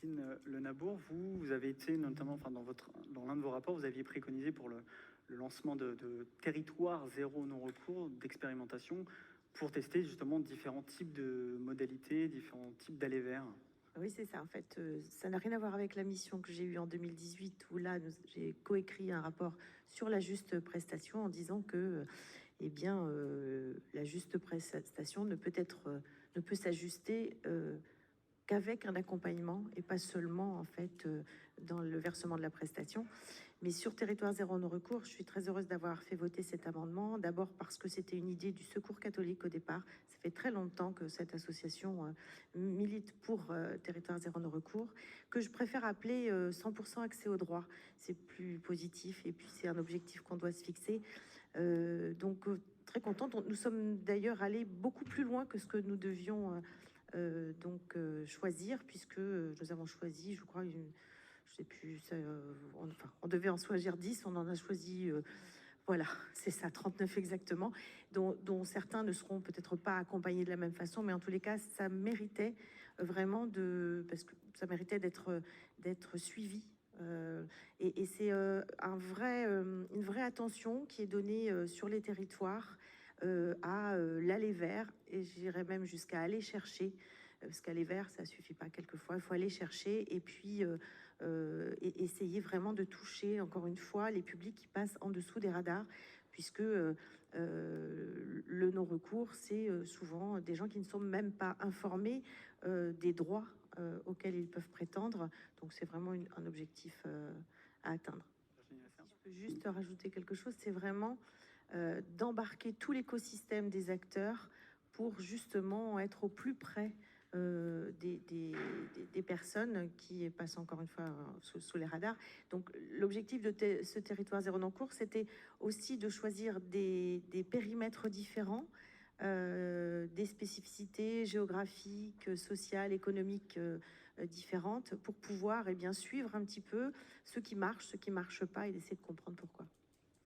Christine Le Nabour, vous avez été notamment, enfin, dans l'un de vos rapports, vous aviez préconisé pour le lancement de territoires zéro non-recours, d'expérimentation, pour tester justement différents types de modalités, différents types d'aller vers. Oui, c'est ça. En fait, ça n'a rien à voir avec la mission que j'ai eue en 2018, où là, j'ai coécrit un rapport sur la juste prestation en disant que, eh bien, la juste prestation ne peut s'ajuster qu'avec un accompagnement et pas seulement en fait dans le versement de la prestation. Mais sur Territoire Zéro Non-Recours, je suis très heureuse d'avoir fait voter cet amendement. D'abord parce que c'était une idée du Secours catholique au départ. Ça fait très longtemps que cette association milite pour Territoire Zéro Non-Recours, que je préfère appeler 100% accès au droit. C'est plus positif et puis c'est un objectif qu'on doit se fixer. Très contente. Nous sommes d'ailleurs allés beaucoup plus loin que ce que nous devions choisir, puisque nous avons choisi, je crois, je sais plus, on devait en choisir 10, on en a choisi, voilà, c'est ça, 39 exactement, dont certains ne seront peut-être pas accompagnés de la même façon, mais en tous les cas, ça méritait vraiment parce que ça méritait d'être suivi. Et c'est une vraie attention qui est donnée sur les territoires à l'aller vers, et j'irais même jusqu'à aller chercher, parce qu'aller vers, ça suffit pas quelquefois, il faut aller chercher et puis essayer vraiment de toucher, encore une fois, les publics qui passent en dessous des radars, puisque le non-recours, c'est souvent des gens qui ne sont même pas informés des droits auxquels ils peuvent prétendre. Donc c'est vraiment un objectif à atteindre. Si je peux juste rajouter quelque chose, c'est vraiment d'embarquer tout l'écosystème des acteurs pour justement être au plus près des personnes qui passent encore une fois sous les radars. Donc l'objectif de ce territoire zéro non-cours, c'était aussi de choisir des périmètres différents, des spécificités géographiques, sociales, économiques différentes, pour pouvoir suivre un petit peu ce qui marche pas, et essayer de comprendre pourquoi.